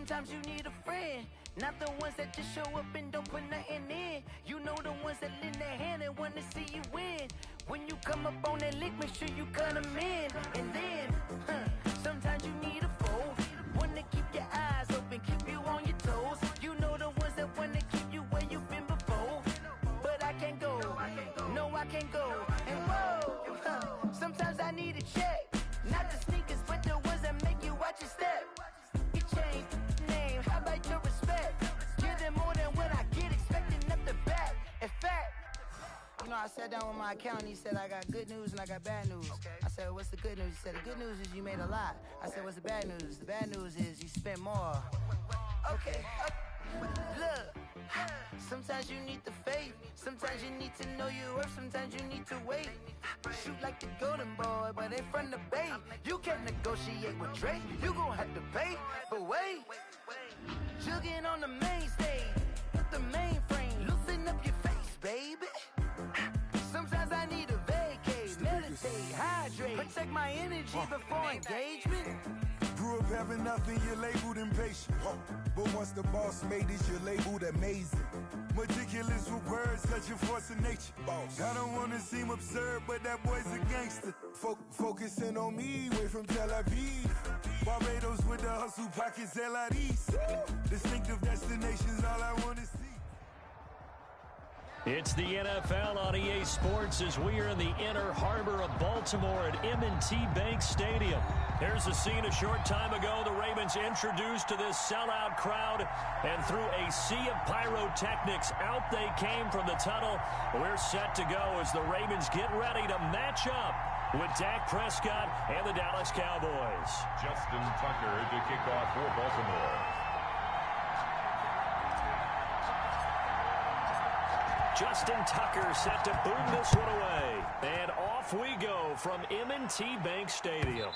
Sometimes you need a friend, not the ones that just show up and don't put nothing in. You know the ones that lend their hand and want to see you win. When you come up on that lick, make sure you cut them in. And then, sometimes you need a foe, one to keep your eyes open, keep you on your toes. You know the ones that want to keep you where you've been before. But I can't go, no I can't go. And whoa, sometimes I need a check. Not the sneakers, but the ones that make you watch your step. You change name, how about your respect? Give them more than what I get, expecting nothing back. In fact, you know, I sat down with my accountant, he said, I got good news and I got bad news. I said, what's the good news? He said, the good news is you made a lot. I said, what's the bad news? The bad news is you spent more. Okay, look, sometimes you need the faith, sometimes you need to know your worth, sometimes you need to wait. Shoot like the golden boy, but in front of the bay. You can't negotiate with Drake, you gon' have to pay. But wait, jugging on the main stage, with the mainframe, loosen up your face, baby. Sometimes I need a vacate, meditate, hydrate, protect my energy before engagement. Grew up having nothing, you're labeled impatient. But once the boss made it, you're labeled amazing. Meticulous with words, such a force of nature. I don't wanna seem absurd, but that boy's a gangster. Focusing on me, way from Tel Aviv. Barbados with the hustle pockets, LIDs. Distinctive destinations, all I wanna see. It's the NFL on EA Sports as we are in the inner harbor of Baltimore at M&T Bank Stadium. Here's a scene a short time ago. The Ravens introduced to this sellout crowd, and through a sea of pyrotechnics, out they came from the tunnel. We're set to go as the Ravens get ready to match up with Dak Prescott and the Dallas Cowboys. Justin Tucker to kick off for Baltimore. Justin Tucker set to boom this one away. And off we go from M&T Bank Stadium.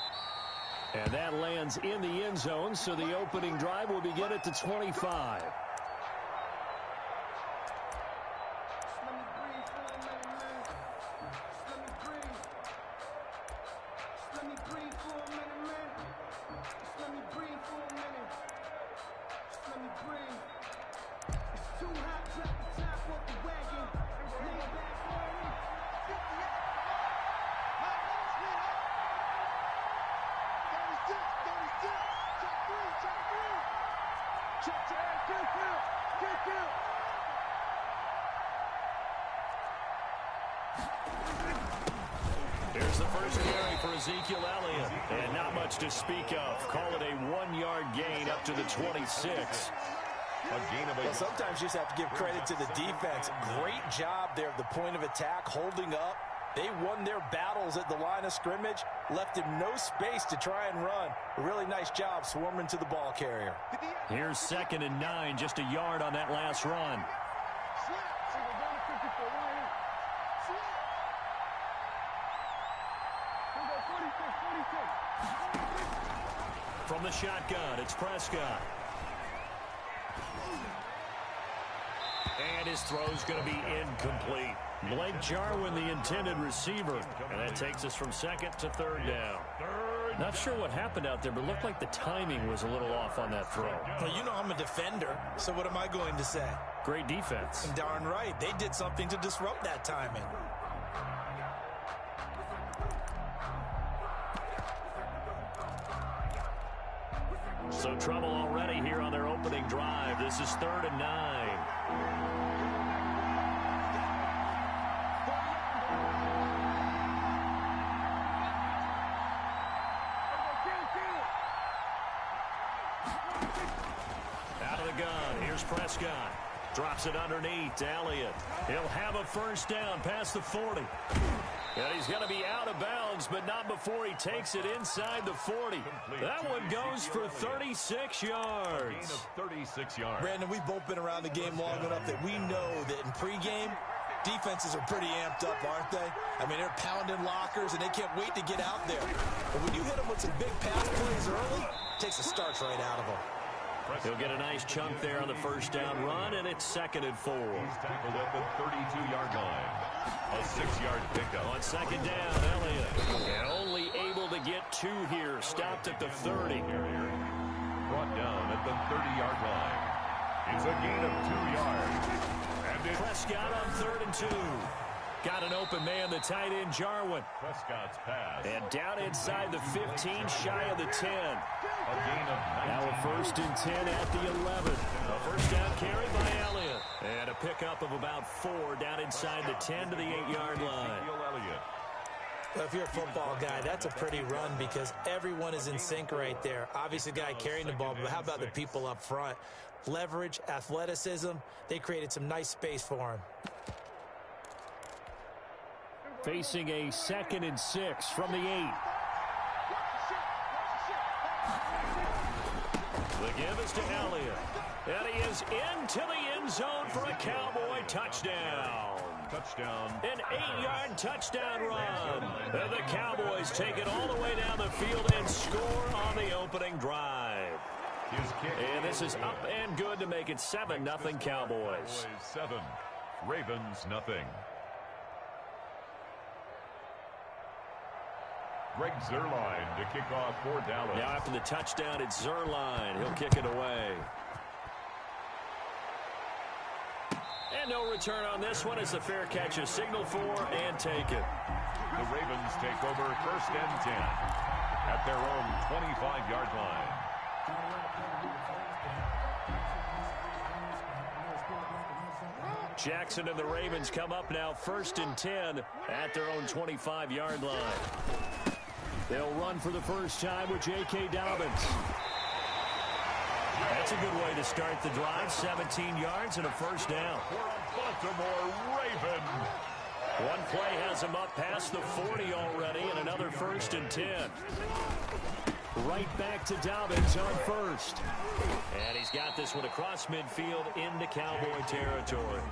And that lands in the end zone, so the opening drive will begin at the 25. Here's the first carry for Ezekiel Elliott, and not much to speak of. Call it a 1-yard gain up to the 26. Well, sometimes you just have to give credit to the defense. Great job there at the point of attack, holding up. They won their battles at the line of scrimmage, left him no space to try and run. A really nice job swarming to the ball carrier. Here's 2nd and 9, just a yard on that last run. From the shotgun, it's Prescott. And his throw's going to be incomplete. Blake Jarwin, the intended receiver. And that takes us from 2nd to 3rd down. Not sure what happened out there, but it looked like the timing was a little off on that throw. Well, you know I'm a defender, so what am I going to say? Great defense. Darn right. They did something to disrupt that timing. So trouble already here on their opening drive. This is 3rd and 9. Out of the gun, here's Prescott. Drops it underneath to Elliott. He'll have a first down past the 40. And he's going to be out of bounds, but not before he takes it inside the 40. That one goes for 36 yards. 36 yards. Brandon, we've both been around the game long enough that we know that in pregame, defenses are pretty amped up, aren't they? I mean, they're pounding lockers, and they can't wait to get out there. But when you hit them with some big pass plays early, it takes the starch right out of them. He'll get a nice chunk there on the first down run, and it's 2nd and 4. He's tackled at the 32-yard line. A 6-yard pickup. On 2nd down, Elliott. And only able to get 2 here. Stopped at the 30. Brought down at the the 30-yard line. It's a gain of 2 yards. And Prescott on 3rd and 2. Got an open man, the tight end, Jarwin. Prescott's pass. And down inside the 15, shy of the 10. A gain of 19. Now a 1st and 10 at the 11. A first down carry by Elliott. And a pickup of about 4 down inside the 10 to the 8-yard line. Well, if you're a football guy, that's a pretty run because everyone is in sync right there. Obviously, the guy carrying the ball, but how about the people up front? Leverage, athleticism, they created some nice space for him. Facing a 2nd and 6 from the 8. The give is to Elliott. And he is into the end zone for a Cowboy touchdown. An 8-yard touchdown run. And the Cowboys take it all the way down the field and score on the opening drive. And this is up and good to make it 7-0 Cowboys. 7, Ravens nothing. Greg Zuerlein to kick off for Dallas. Now after the touchdown, it's Zuerlein. He'll kick it away. And no return on this one as the fair catch is signaled for and taken. The Ravens take over 1st and 10 at their own 25-yard line. Jackson and the Ravens come up now 1st and 10 at their own 25-yard line. They'll run for the first time with J.K. Dobbins. That's a good way to start the drive. 17 yards and a first down. Baltimore Raven. One play has him up past the 40 already and another 1st and 10. Right back to Dobbins on 1st. And he's got this one across midfield into Cowboy territory.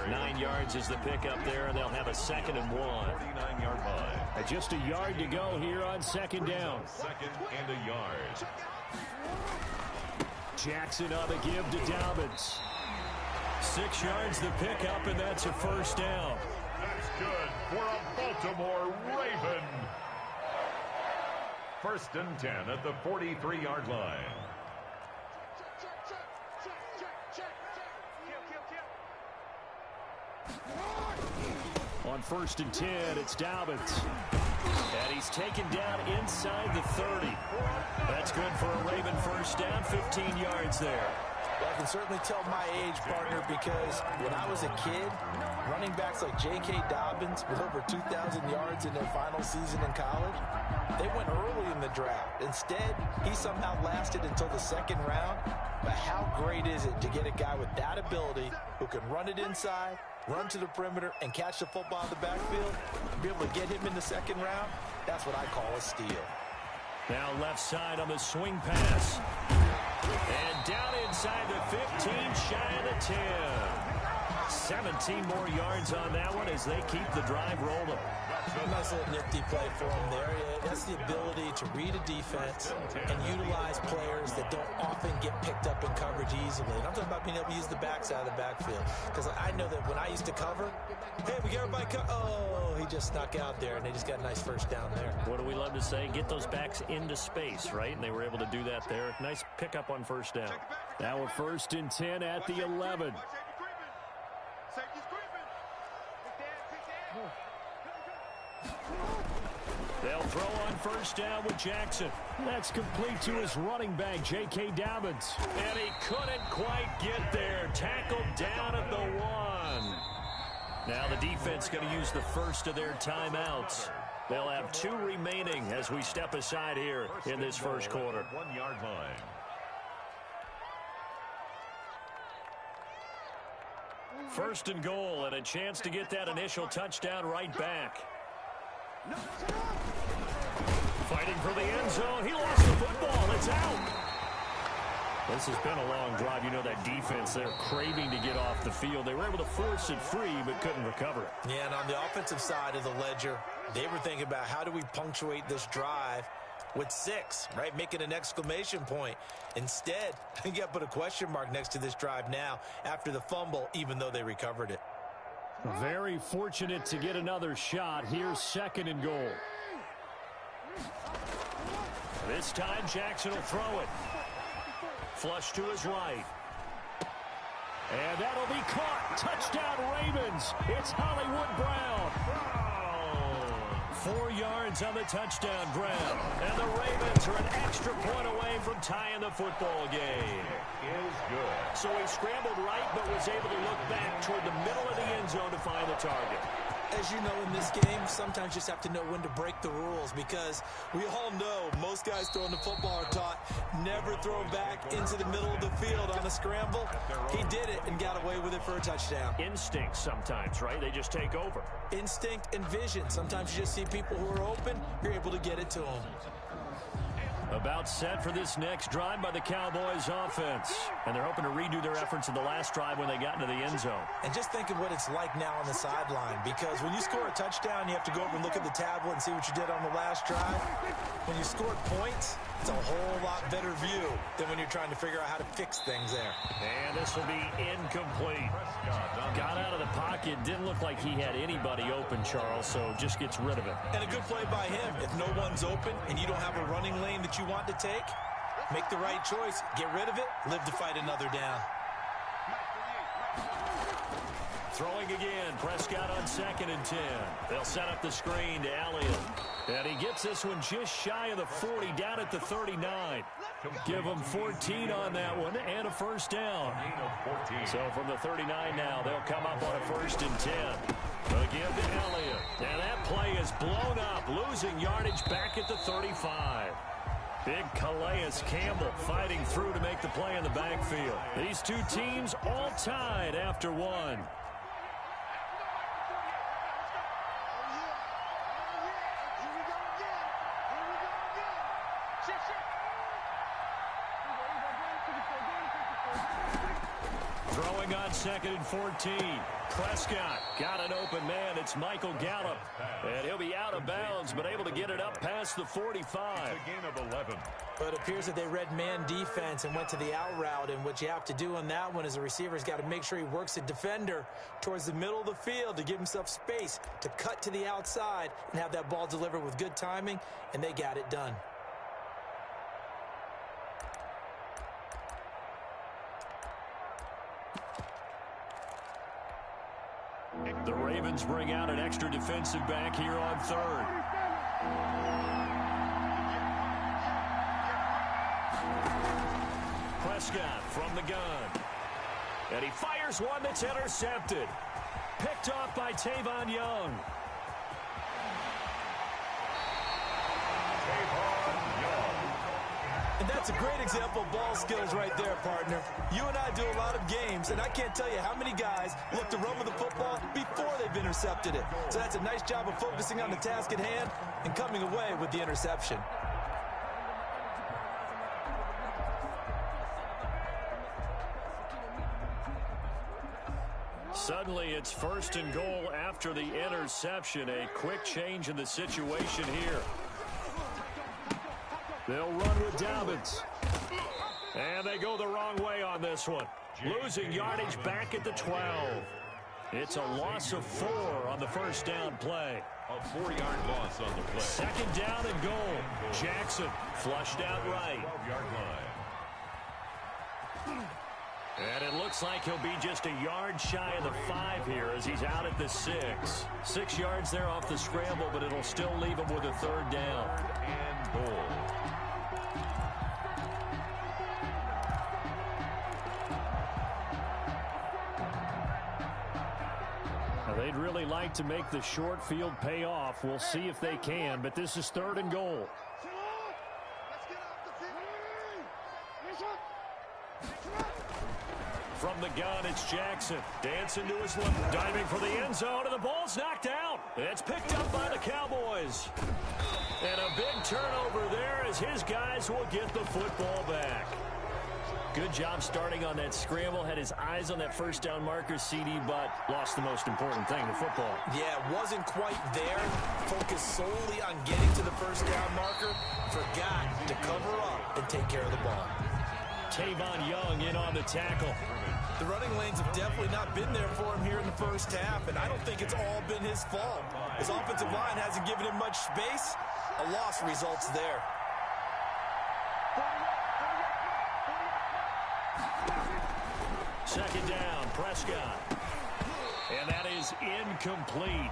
9 yards is the pickup there, and they'll have a 2nd and 1. 49-yard line. Just a yard to go here on 2nd down. 2nd and a yard. Jackson on the give to Dobbins. 6 yards the pickup, and that's a first down. That's good for a Baltimore Raven. 1st and 10 at the 43-yard line. On 1st and 10, it's Dobbins. And he's taken down inside the 30. That's good for a Raven first down, 15 yards there. Well, I can certainly tell my age, partner, because when I was a kid, running backs like J.K. Dobbins with over 2,000 yards in their final season in college, they went early in the draft. Instead, he somehow lasted until the 2nd round. But how great is it to get a guy with that ability who can run it inside, run to the perimeter, and catch the football in the backfield, and be able to get him in the 2nd round? That's what I call a steal. Now left side on the swing pass. And down inside the 15, shy of the 10. 17 more yards on that one as they keep the drive rolling. Nice little nifty play for him there. That's the ability to read a defense and utilize players that don't often get picked up in coverage easily. And I'm talking about being able to use the backside of the backfield. Because I know that when I used to cover, hey, we got everybody oh, he just snuck out there, and they just got a nice first down there. What do we love to say? Get those backs into space, right? And they were able to do that there. Nice pickup on first down. Now a 1st and 10 at the 11. They'll throw on first down with Jackson. That's complete to his running back, J.K. Dobbins. And he couldn't quite get there. Tackled down at the 1. Now the defense going to use the first of their timeouts. They'll have 2 remaining as we step aside here in this first quarter. 1-yard line. First and goal, and a chance to get that initial touchdown right back. Fighting for the end zone. He lost the football. It's out. This has been a long drive. You know that defense, they're craving to get off the field. They were able to force it free, but couldn't recover. Yeah, and on the offensive side of the ledger, they were thinking about how do we punctuate this drive with 6, right? Making an exclamation point. Instead, you got to put a question mark next to this drive now after the fumble, even though they recovered it. Very fortunate to get another shot. Here's 2nd and goal. This time, Jackson will throw it. Flush to his right. And that'll be caught. Touchdown, Ravens. It's Hollywood Brown. 4 yards on the touchdown grab. And the Ravens are an extra point away from tying the football game. Is good. So he scrambled right, but was able to look back toward the middle of the end zone to find the target. As you know, in this game, sometimes you just have to know when to break the rules, because we all know most guys throwing the football are taught never throw back into the middle of the field on a scramble. He did it and got away with it for a touchdown. Instinct sometimes, right? They just take over. Instinct and vision. Sometimes you just see people who are open, you're able to get it to them. About set for this next drive by the Cowboys offense. And they're hoping to redo their efforts in the last drive when they got into the end zone. And just think of what it's like now on the sideline, because when you score a touchdown, you have to go over and look at the tablet and see what you did on the last drive. When you scored points, it's a whole lot better view than when you're trying to figure out how to fix things there. And this will be incomplete. Got out of the pocket. Didn't look like he had anybody open, Charles, so just gets rid of it. And a good play by him. If no one's open and you don't have a running lane that you want to take, make the right choice. Get rid of it. Live to fight another down. Throwing again. Prescott on 2nd and 10. They'll set up the screen to Elliott. And he gets this one just shy of the 40, down at the 39. Give him 14 on that one and a first down. So from the 39 now, they'll come up on a 1st and 10. Again to Elliott. And that play is blown up, losing yardage back at the 35. Big Calais Campbell fighting through to make the play in the backfield. These two teams all tied after one. Throwing on 2nd and 14. Prescott got an open man. It's Michael Gallup. And he'll be out of bounds, but able to get it up past the 45. It's a gain of 11. But it appears that they read man defense and went to the out route. And what you have to do on that one is the receiver's got to make sure he works the defender towards the middle of the field to give himself space to cut to the outside and have that ball delivered with good timing, and they got it done. The Ravens bring out an extra defensive back here on 3rd. Prescott from the gun. And he fires one that's intercepted. Picked off by Tavon Young. And that's a great example of ball skills right there, partner. You and I do a lot of games, and I can't tell you how many guys look to run with the football before they've intercepted it. So that's a nice job of focusing on the task at hand and coming away with the interception. Suddenly, it's 1st and goal after the interception. A quick change in the situation here. They'll run with Dobbins. And they go the wrong way on this one. Losing yardage back at the 12. It's a loss of 4 on the first down play. A 4-yard loss on the play. 2nd down and goal. Jackson flushed out right. 12-yard line. And it looks like he'll be just a yard shy of the 5 here as he's out at the 6. 6 yards there off the scramble, but it'll still leave him with a 3rd down. And goal. Now, they'd really like to make the short field pay off. We'll see if they can, but this is 3rd and goal. From the gun, it's Jackson. Dancing to his left. Diving for the end zone, and the ball's knocked out. It's picked up by the Cowboys. And a big turnover there as his guys will get the football back. Good job starting on that scramble. Had his eyes on that first down marker, CD, but lost the most important thing, the football. Yeah, wasn't quite there. Focused solely on getting to the first down marker. Forgot to cover up and take care of the ball. Tavon Young in on the tackle. The running lanes have definitely not been there for him here in the first half, and I don't think it's all been his fault. His offensive line hasn't given him much space. A loss results there. Second down, Prescott. And that is incomplete.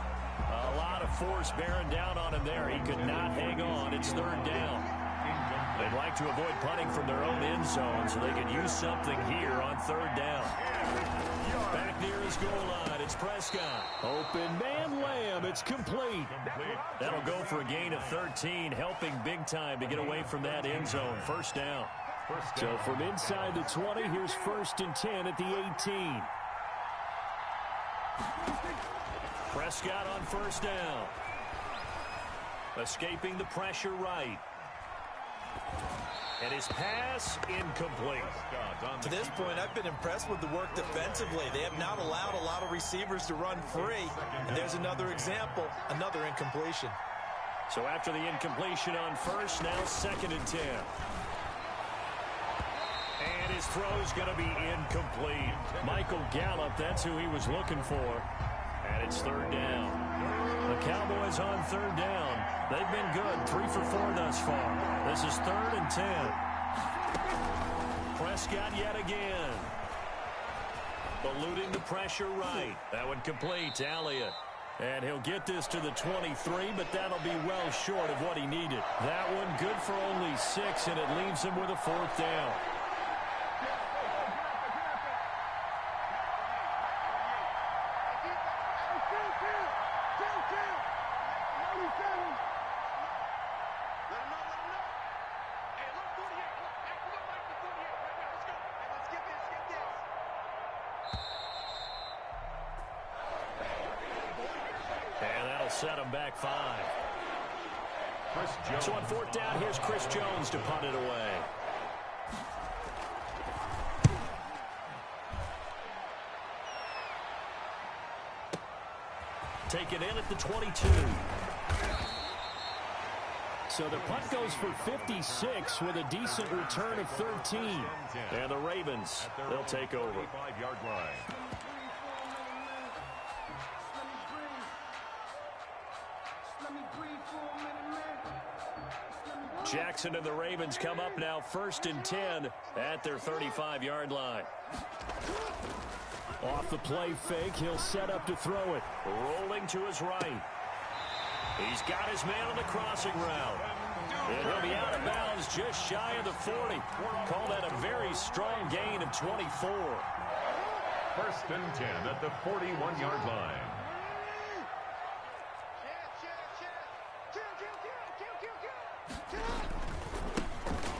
A lot of force bearing down on him there. He could not hang on. It's third down. They'd like to avoid punting from their own end zone so they could use something here on third down. Back near his goal line, it's Prescott. Open man, Lamb. It's complete. That'll go for a gain of 13, helping big time to get away from that end zone. First down. So from inside the 20, here's 1st and 10 at the 18. Prescott on first down. Escaping the pressure right. And his pass incomplete. To this point, I've been impressed with the work defensively. They have not allowed a lot of receivers to run free. And there's another example, another incompletion. So after the incompletion on first, now 2nd and 10. And his throw's going to be incomplete. Michael Gallup, that's who he was looking for. And it's third down. The Cowboys on third down. They've been good, 3 for 4 thus far. This is 3rd and 10. Prescott yet again. Eluding the pressure right. That one complete to Elliott. And he'll get this to the 23, but that'll be well short of what he needed. That one good for only 6, and it leaves him with a 4th down. Set him back 5. So on 4th down, here's Chris Jones to punt it away. Taken in at the 22. So the punt goes for 56 with a decent return of 13. And the Ravens, they'll take over. 5-yard line. Jackson and the Ravens come up now 1st and 10 at their 35-yard line. Off the play fake, he'll set up to throw it. Rolling to his right. He's got his man on the crossing route. And he'll be out of bounds just shy of the 40. Call that a very strong gain of 24. 1st and 10 at the 41-yard line.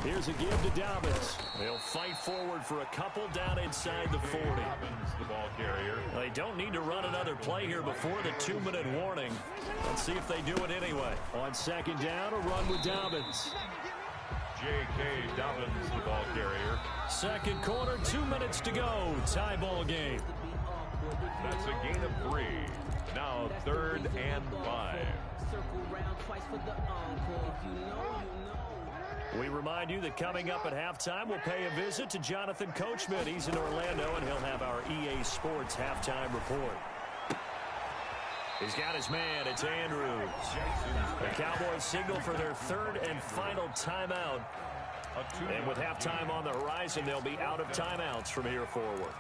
Here's a give to Dobbins. They'll fight forward for a couple down inside the 40. The ball carrier. They don't need to run another play here before the 2-minute warning. Let's see if they do it anyway. On 2nd down, a run with Dobbins. J.K. Dobbins, the ball carrier. 2nd quarter, 2 minutes to go. Tie ball game. That's a gain of 3. Now 3rd and 5. We remind you that coming up at halftime, we'll pay a visit to Jonathan Coachman. He's in Orlando, and he'll have our EA Sports halftime report. He's got his man. It's Andrews. The Cowboys signal for their 3rd and final timeout. And with halftime on the horizon, they'll be out of timeouts from here forward.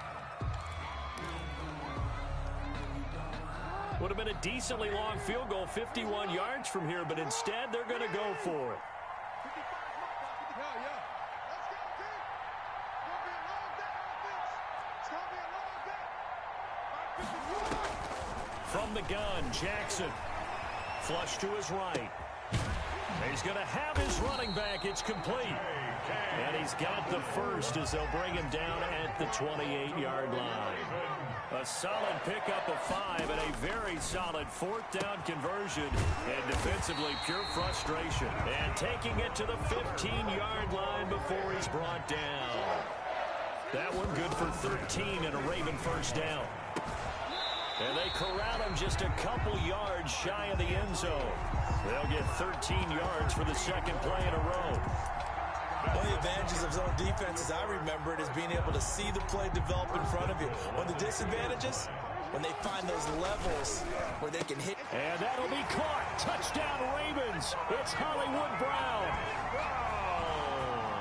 Would have been a decently long field goal, 51 yards from here, but instead they're going to go for it. From the gun, Jackson. Flush to his right. He's going to have his running back. It's complete. And he's got the first as they'll bring him down at the 28-yard line. A solid pickup of 5 and a very solid 4th down conversion. And defensively, pure frustration. And taking it to the 15-yard line before he's brought down. That one good for 13 and a Raven first down. And they corral him just a couple yards shy of the end zone. They'll get 13 yards for the 2nd play in a row. One of the advantages of zone defense, as I remember it, is being able to see the play develop in front of you. One of the disadvantages, when they find those levels where they can hit. And that'll be caught. Touchdown Ravens. It's Hollywood Brown.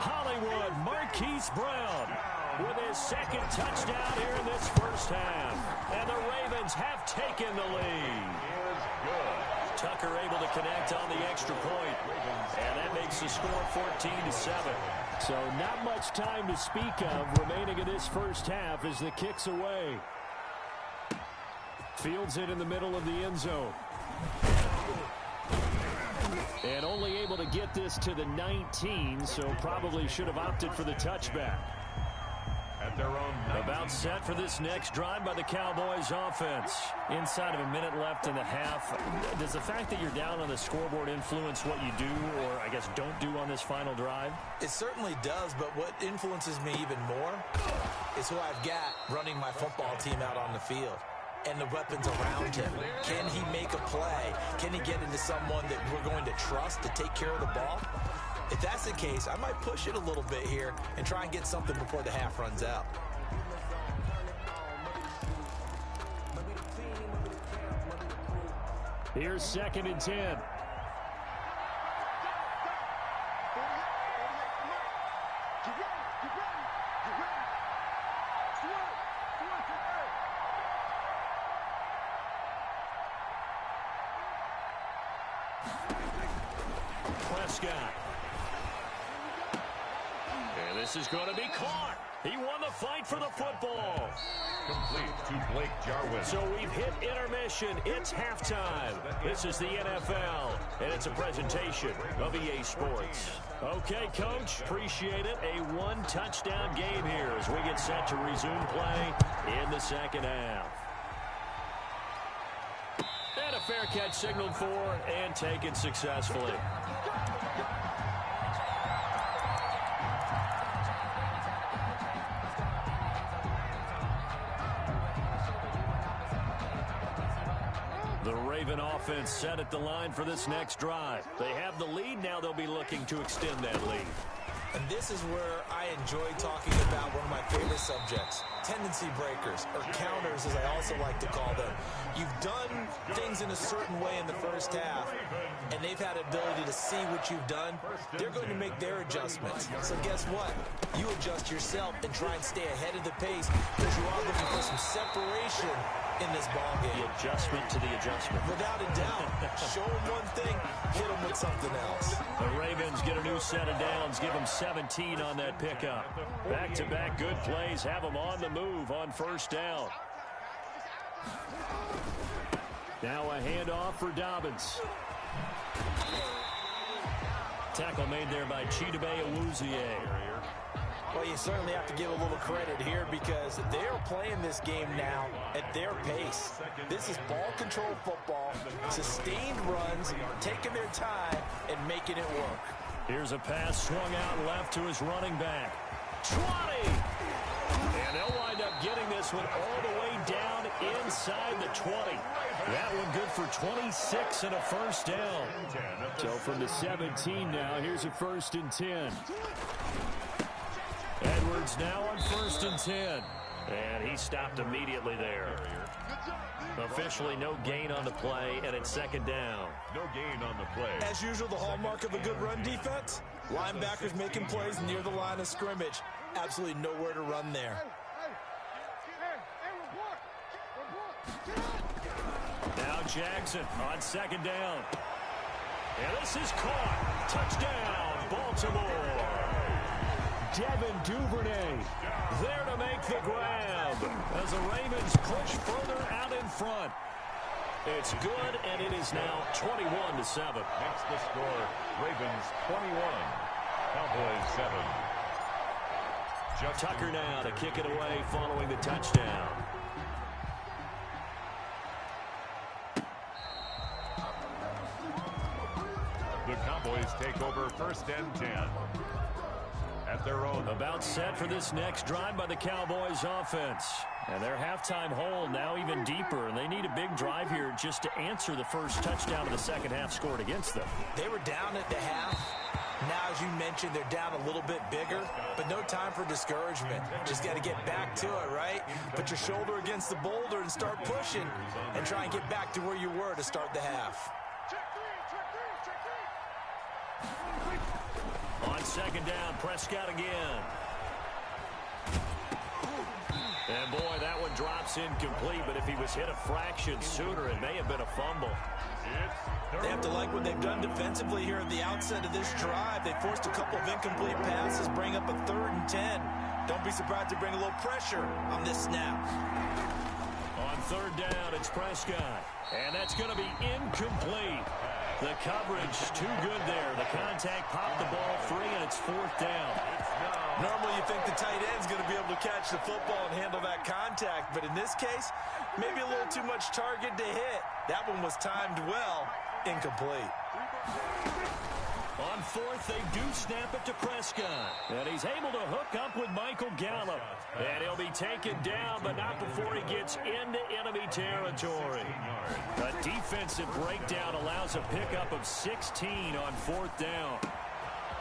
Hollywood, Marquise Brown. with his second touchdown here in this first half. And the Ravens have taken the lead. Tucker able to connect on the extra point. And that makes the score 14-7. So not much time to speak of remaining in this first half as the kick's away. Fields it in the middle of the end zone. And only able to get this to the 19, so probably should have opted for the touchback. At their own about set for this next drive by the Cowboys offense. Inside of a minute left in the half. Does the fact that you're down on the scoreboard influence what you do, or I guess don't do on this final drive? It certainly does, but what influences me even more is who I've got running my football team out on the field and the weapons around him. Can he make a play? Can he get into someone that we're going to trust to take care of the ball? If that's the case, I might push it a little bit here and try and get something before the half runs out. Here's 2nd and 10. Prescott. And this is going to be caught. He won the fight for the football. Complete to Blake Jarwin. So we've hit intermission. It's halftime. This is the NFL, and it's a presentation of EA Sports. Okay, Coach, appreciate it. A one-touchdown game here as we get set to resume play in the second half. And a fair catch signaled for and taken successfully. The Raven offense set at the line for this next drive. They have the lead. Now they'll be looking to extend that lead. And this is where I enjoy talking about one of my favorite subjects, tendency breakers, or counters as I also like to call them. You've done things in a certain way in the first half, and they've had ability to see what you've done. They're going to make their adjustments. So guess what? You adjust yourself and try and stay ahead of the pace because you are looking for some separation in this ball game. The adjustment to the adjustment. Without a doubt. Show them one thing, hit them with something else. The Ravens get a new set of downs, give them 17 on that pickup. Back-to-back good plays, have them on the move on first down. Now a handoff for Dobbins. Tackle made there by Chidobe Awuzie. Well, you certainly have to give a little credit here because they're playing this game now at their pace. This is ball control football, sustained runs, taking their time, and making it work. Here's a pass swung out left to his running back. 20! And they'll wind up getting this one all the way down inside the 20. That one good for 26 and a first down. So from the 17 now, here's a 1st and 10. Edwards now on 1st and 10. And he stopped immediately there. Officially no gain on the play, and it's 2nd down. No gain on the play. As usual, the hallmark of a good run defense, linebackers making plays near the line of scrimmage. Absolutely nowhere to run there. Now Jackson on 2nd down. And this is caught. Touchdown, Baltimore. Devin Duvernay there to make the grab as the Ravens push further out in front. It's good, and it is now 21-7. Makes the score Ravens 21, Cowboys 7. Tucker now to kick it away following the touchdown. The Cowboys take over 1st and 10. At their own. About set for this next drive by the Cowboys offense. And their halftime hole now even deeper, and they need a big drive here just to answer the first touchdown of the second half scored against them. They were down at the half. Now, as you mentioned, they're down a little bit bigger, but no time for discouragement. Just got to get back to it, right? Put your shoulder against the boulder and start pushing and try and get back to where you were to start the half. On 2nd down, Prescott again. And boy, that one drops incomplete, but if he was hit a fraction sooner, it may have been a fumble. They have to like what they've done defensively here at the outset of this drive. They forced a couple of incomplete passes, bring up a 3rd and 10. Don't be surprised to bring a little pressure on this snap. On 3rd down, it's Prescott. And that's going to be incomplete. The coverage too good there. The contact popped the ball free, and it's 4th down. Normally you think the tight end's going to be able to catch the football and handle that contact, but in this case, maybe a little too much target to hit. That one was timed well, incomplete. On 4th, they do snap it to Prescott. And he's able to hook up with Michael Gallup. And he'll be taken down, but not before he gets into enemy territory. A defensive breakdown allows a pickup of 16 on 4th down.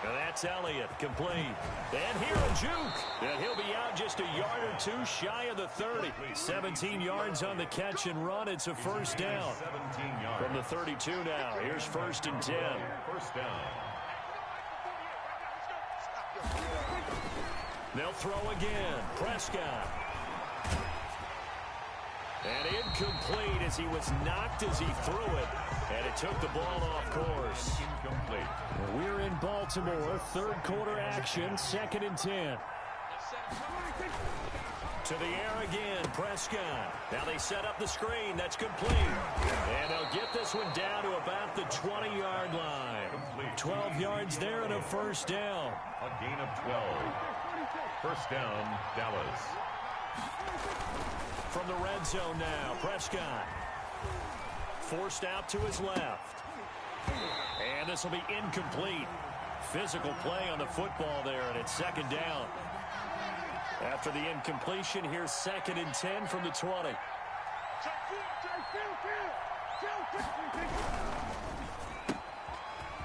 And that's Elliott, complete. And here a juke. And he'll be out just a yard or two shy of the 30. 17 yards on the catch and run. It's a 1st down. From the 32 now. Here's 1st and 10. 1st down. They'll throw again. Prescott. And incomplete as he was knocked as he threw it. And it took the ball off course. Incomplete. We're in Baltimore. 3rd quarter action. 2nd and 10. To the air again. Prescott. Now they set up the screen. That's complete. And they'll get this one down to about the 20-yard line. 12 yards there and a 1st down. A gain of 12. 1st down, Dallas. From the red zone now, Prescott. Forced out to his left. And this will be incomplete. Physical play on the football there, and it's 2nd down. After the incompletion, here's 2nd and 10 from the 20.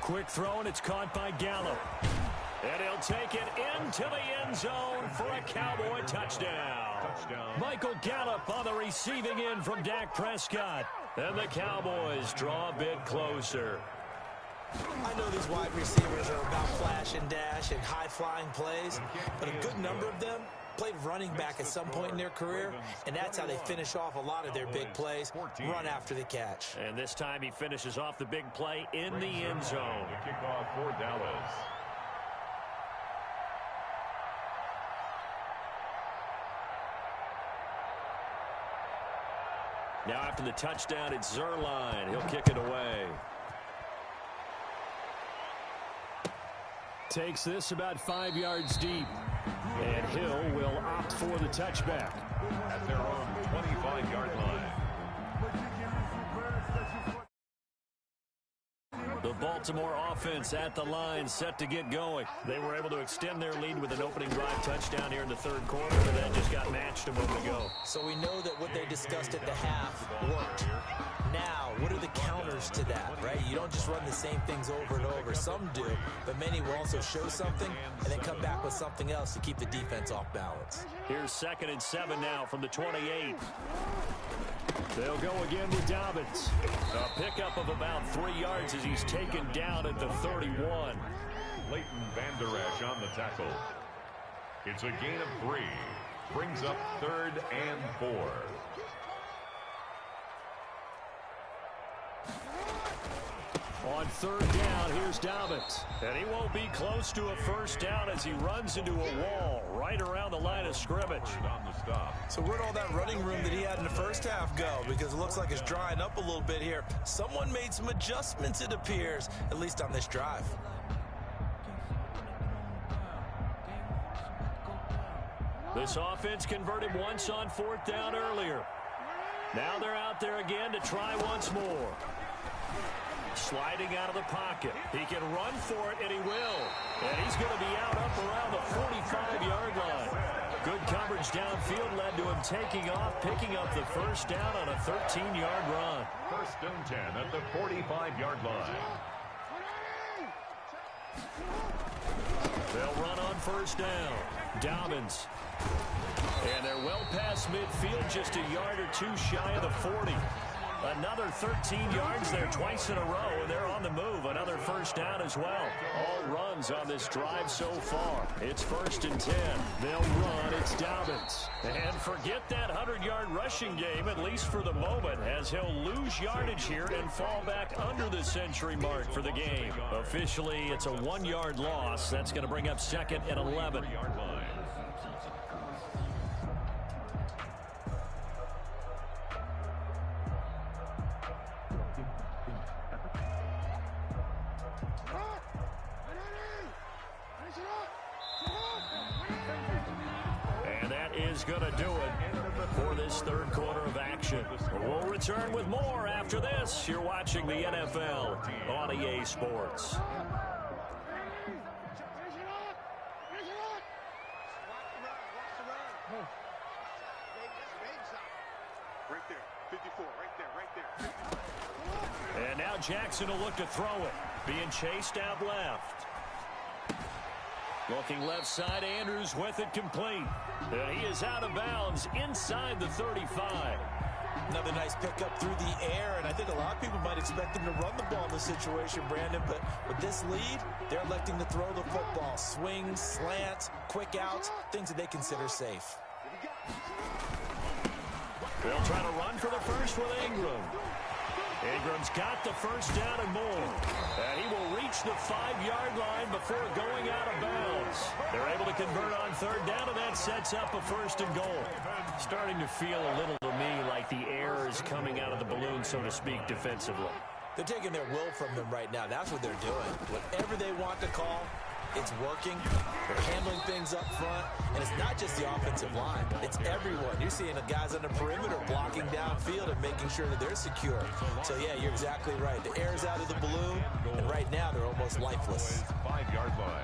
Quick throw, and it's caught by Gallup. And he'll take it into the end zone for a Cowboy touchdown. Michael Gallup on the receiving end from Dak Prescott. And the Cowboys draw a bit closer. I know these wide receivers are about flash and dash and high-flying plays, but a good number of them played running back at some point in their career, and that's how they finish off a lot of their big plays, run after the catch. And this time he finishes off the big play in the end zone. The kickoff for Dallas. Now after the touchdown, it's Zerline. He'll kick it away. Takes this about 5 yards deep. And Hill will opt for the touchback. At their own 25-yard line. The Baltimore offense at the line, set to get going. They were able to extend their lead with an opening drive touchdown here in the 3rd quarter, but then just got matched a moment ago. So we know that what they discussed at the half worked. Now, what are the counters to that, right? You don't just run the same things over and over. Some do, but many will also show something and then come back with something else to keep the defense off balance. Here's 2nd and 7 now from the 28. They'll go again with Dobbins. A pickup of about 3 yards as he's taken down at the 31. Leighton Vander Esch on the tackle. It's a gain of 3. Brings up 3rd and 4. On 3rd down, here's Dobbins. And he won't be close to a 1st down as he runs into a wall right around the line of scrimmage. On the stop. So where'd all that running room that he had in the 1st half go? Because it looks like it's drying up a little bit here. Someone made some adjustments, it appears, at least on this drive. This offense converted once on 4th down earlier. Now they're out there again to try once more. Sliding out of the pocket. He can run for it, and he will. And he's going to be out up around the 45-yard line. Good coverage downfield led to him taking off, picking up the 1st down on a 13-yard run. 1st and 10 at the 45-yard line. They'll run on 1st down. Dobbins. And they're well past midfield, just a yard or two shy of the 40. Another 13 yards there twice in a row, and they're on the move. Another first down as well. All runs on this drive so far. It's 1st and 10. They'll run. It's Dobbins. And forget that 100-yard rushing game, at least for the moment, as he'll lose yardage here and fall back under the century mark for the game. Officially, it's a 1-yard loss. That's going to bring up 2nd and 11. Is going to do it for this third quarter of action. We'll return with more after this. You're watching the NFL on EA Sports. Right there, 54, right there. And now Jackson will look to throw it. Being chased out left. Looking left side, Andrews with it complete. And he is out of bounds inside the 35. Another nice pickup through the air, and I think a lot of people might expect him to run the ball in this situation, Brandon, but with this lead, they're electing to throw the football. Swings, slants, quick outs, things that they consider safe. They'll try to run for the first with Ingram. Ingram's got the first down and more. And he will reach the 5-yard line before going out of bounds. They're able to convert on third down, and that sets up a 1st and goal. Starting to feel a little to me like the air is coming out of the balloon, so to speak, defensively. They're taking their will from them right now. That's what they're doing. Whatever they want to call, it's working. They're handling things up front. And it's not just the offensive line. It's everyone. You're seeing the guys on the perimeter blocking downfield and making sure that they're secure. So, yeah, you're exactly right. The air's out of the balloon, and right now they're almost lifeless. 5-yard line.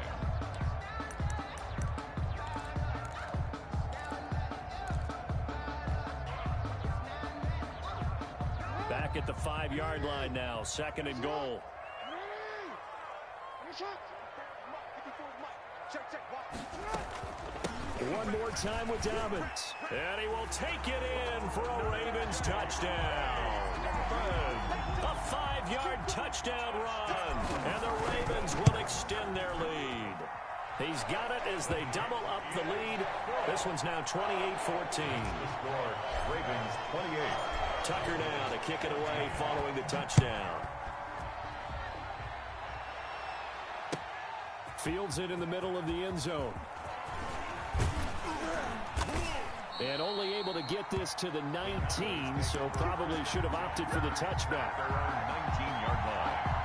Back at the 5-yard line now. 2nd and goal. One more time with Dobbins. And he will take it in for a Ravens touchdown. A 5-yard touchdown run. And the Ravens will extend their lead. He's got it as they double up the lead. This one's now 28-14. The score, Ravens 28. Tucker now to kick it away following the touchdown. Fields it in the middle of the end zone. And only able to get this to the 19, so probably should have opted for the touchback. Around 19-yard line.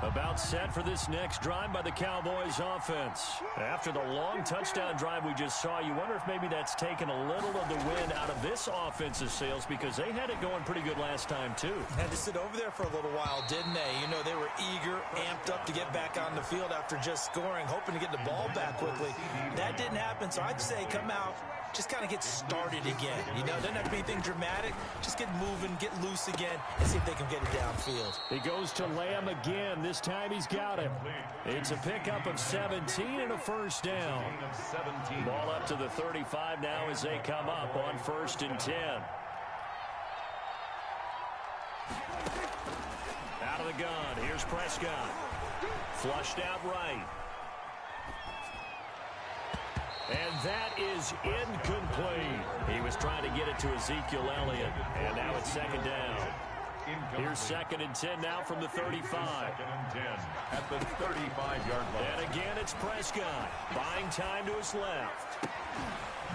About set for this next drive by the Cowboys offense. After the long touchdown drive we just saw, you wonder if maybe that's taken a little of the wind out of this offensive sails, because they had it going pretty good last time too. Had to sit over there for a little while, didn't they? You know, they were eager, amped up to get back on the field after just scoring, hoping to get the ball back quickly. That didn't happen, so I'd say come out, just kind of get started again. You know, doesn't have to be anything dramatic. Just get moving, get loose again, and see if they can get it downfield. He goes to Lamb again. This time he's got him. It's a pickup of 17 and a first down. Ball up to the 35 now as they come up on 1st and 10. Out of the gun. Here's Prescott. Flushed out right. And that is incomplete. He was trying to get it to Ezekiel Elliott. And now it's 2nd down. Here's 2nd and 10 now from the 35. 2nd and 10 at the 35-yard line. And again, it's Prescott buying time to his left.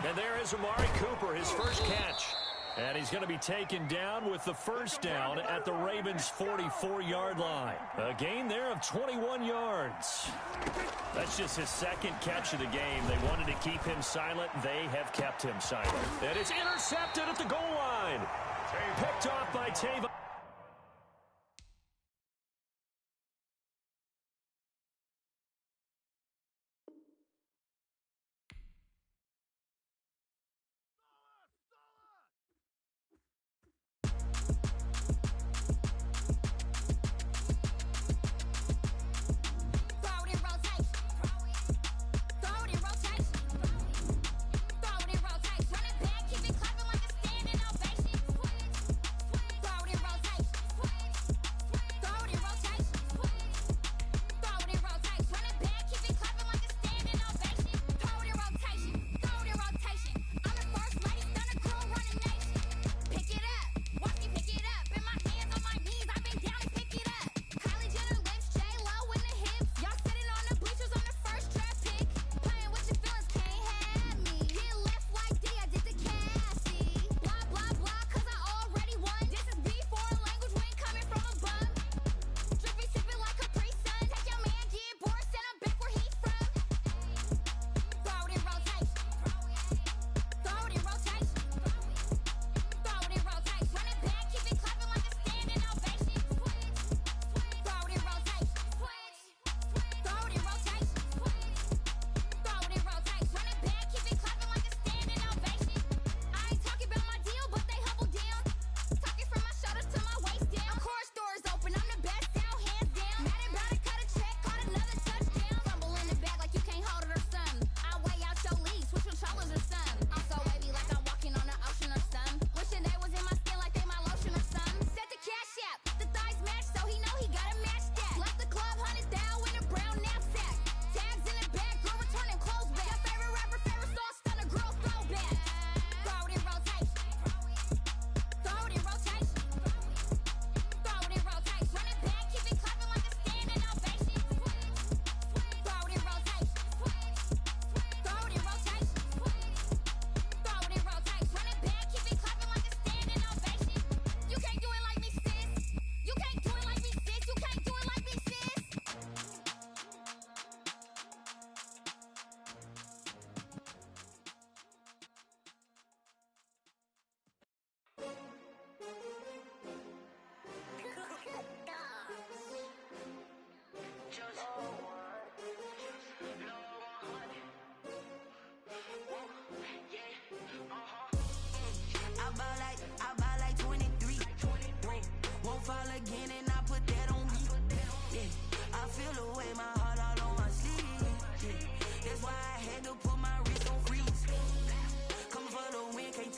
And there is Amari Cooper, his first catch. And he's going to be taken down with the first down at the Ravens' 44-yard line. A gain there of 21 yards. That's just his 2nd catch of the game. They wanted to keep him silent. They have kept him silent. And it's intercepted at the goal line. Picked off by Tavon.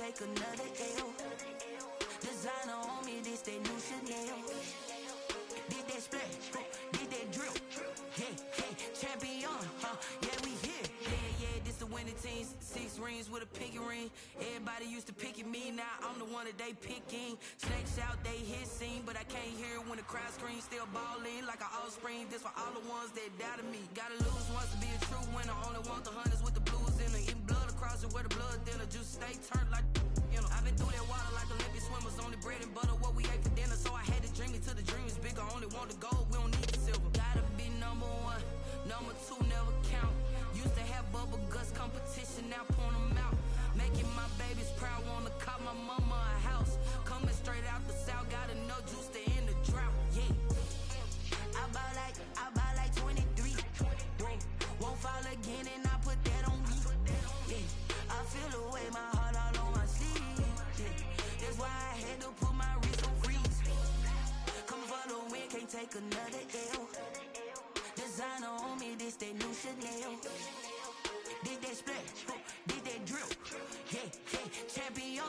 take another L. Designer on me, this that new Chanel. Did that splash, did that drill. Yeah, champion, yeah, we here. Yeah, this the winning team. 6 rings with a pinky ring. Everybody used to pick at me, now I'm the one that they picking. Snakes out, they hit scene, but I can't hear when the crowd screams. Still balling like an offspring. This for all the ones that doubted me. Gotta lose once to be a true winner. Only want the hunters with the blues in it. Eating blood across it where the blood thinner. Just stay turned like, you know. I've been through that water like Olympic swimmers. Only bread and butter, what we ate for dinner. So I had to dream it till the dream is bigger. Only want the gold, we don't need the silver. Gotta be number 1, number 2 never count. Used to have bubble guts competition, now point them out. Making my babies proud, wanna call my mama a house. Coming straight out the south, got enough juice to end the drought. Yeah, I buy like 23. Won't fall again, and I put that on me. Yeah, I feel the way, my heart all on my sleeve. Yeah, that's why I had to put my wrist on freeze. Come for the win, can't take another L. Designer on me, this that new Chanel. Did that splash, did that drill. Yeah, champion,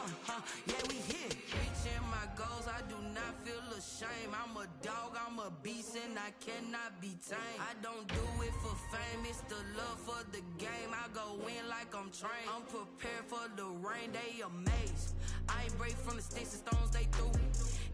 yeah, we here. Reaching my goals, I do not feel ashamed. I'm a dog, I'm a beast, and I cannot be tamed. I don't do it for fame, it's the love for the game. I go in like I'm trained. I'm prepared for the rain, they amazed. I ain't break from the sticks and stones they threw.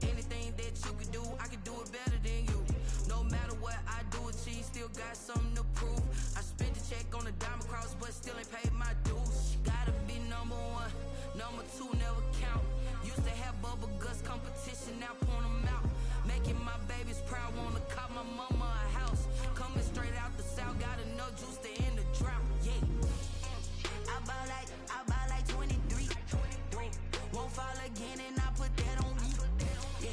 Anything that you could do, I can do it better than you. No matter what I do achieve, still got something to prove. I spent the check on the diamond cross, but still ain't paid my dues. Gotta be number 1, number 2 never count. Used to have bubble guts competition, now point them out. Making my babies proud, wanna call my mama a house. Coming straight out the south, got enough juice to end the drought. Yeah, I buy like 23. Won't fall again, and I put that on me. Yeah,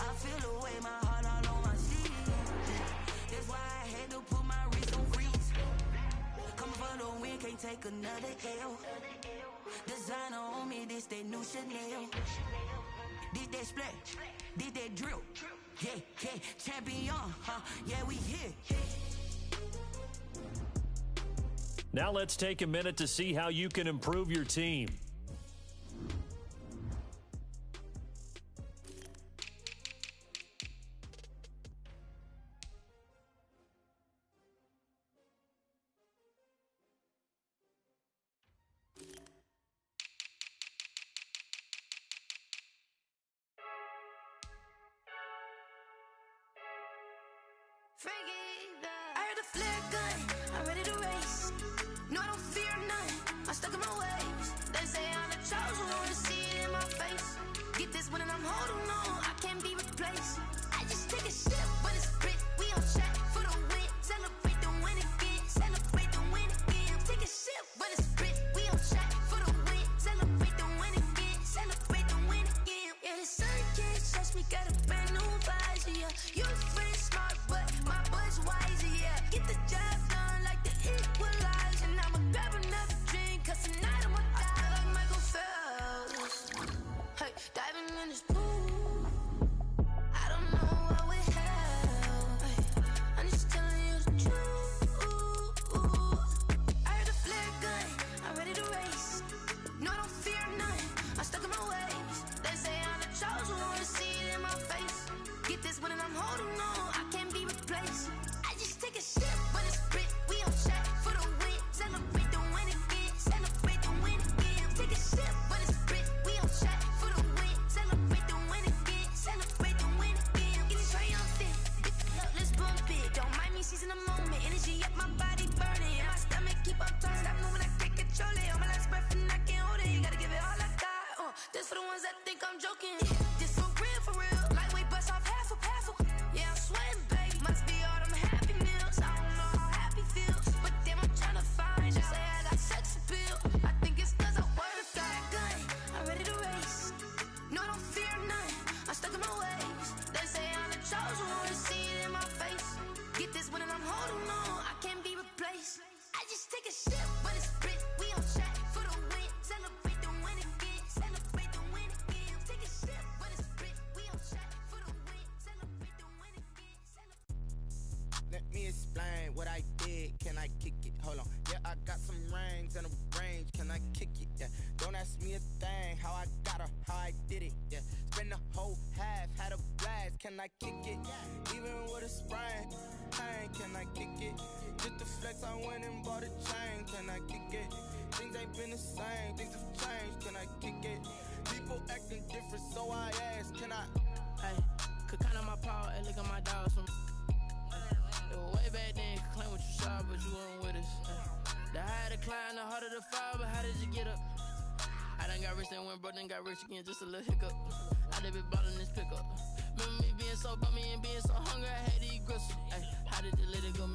I feel the way, my heart all on my sleeve. That's why I had to put my wrist on freeze. Come for the win, can't take another L. Designer on me, this that new Chanel. Did that splash, did that drill. Yeah, champion, yeah, we here. Now let's take a minute to see how you can improve your team. I heard a flare gun, I'm ready to race. No, I don't fear none, I'm stuck in my ways. They say I'm the chosen one, see it in my face. Get this one and I'm holding on, I can't be replaced. I just take a sip, but it's grit, we on track for the win. Celebrate the win again, celebrate the win again. Take a sip, but it's grit, we on track for the win. Celebrate the win again, celebrate the win again. Yeah, the sun can't touch me, got a brand new visor, yeah. You're pretty smart, but my butt's wiser, yeah. Get the job done like the equalizer. Now I'ma grab another drink, cause tonight I'ma die like Michael Phelps. Hey, diving in this pool, I don't know what we have. Hey, I'm just telling you the truth. I heard a flare gun, I'm ready to race. No, I don't fear none, I'm stuck in my ways. They say I'm the chosen one, see it in my face. Get this one and I'm holding on, I can't be replaced. I just take a sip, but it's grit, we on track for the win. Celebrate the win again, celebrate the win again. Take a sip, but it's grit, we on track for the win. Celebrate the win again, celebrate the win again. Get it triumphant, up, let's bump it. Don't mind me seizing the moment, energy up my body burning. And my stomach keep on turning, stop moving, I can't control it. On my last breath and I can't hold it, you gotta give it all I got. This for the ones that think I'm joking. This for real, lightweight bust off half a. Yeah, I'm sweating, babe, must be all them happy meals. I don't know how happy feels, but damn, I'm tryna find you. Say I got sex appeal, I think it's cause I wear a flat gun. I'm ready to race, no, I don't fear none, I'm stuck in my ways. They say I'm the chosen one, see it in my face. Get this one and I'm holding on, I can't be replaced. I just take a sip, but it's grit, we on track for the win. Celebrate the win again, celebrate the win again. Take a sip, but it's grit, we on track for the win. Celebrate the win again, celebrate. Let me explain. explain what I did. Can I kick it? Hold on. Yeah, I got some rings and a range. Can I kick it? Yeah. Don't ask me a thing. How I got her, how I did it. Yeah. Spend the whole half, had a blast. Can I kick it? Even with a sprain. Pain, can I kick it? Just the flex, I went and bought a chain. Can I kick it? Things ain't been the same. Things have changed. Can I kick it? People acting different, so I ask. Can I? Hey, could count on my power and look at my dogs from. It was way back then, could claim what you saw, but you weren't with us. The higher the climb, the harder the fall, but how did you get up? I done got rich and went broke, then got rich again, just a little hiccup. I done been ballin' this pickup. Remember me being so bummy and being so hungry, I had to eat gristle. Ay, how did you let it go?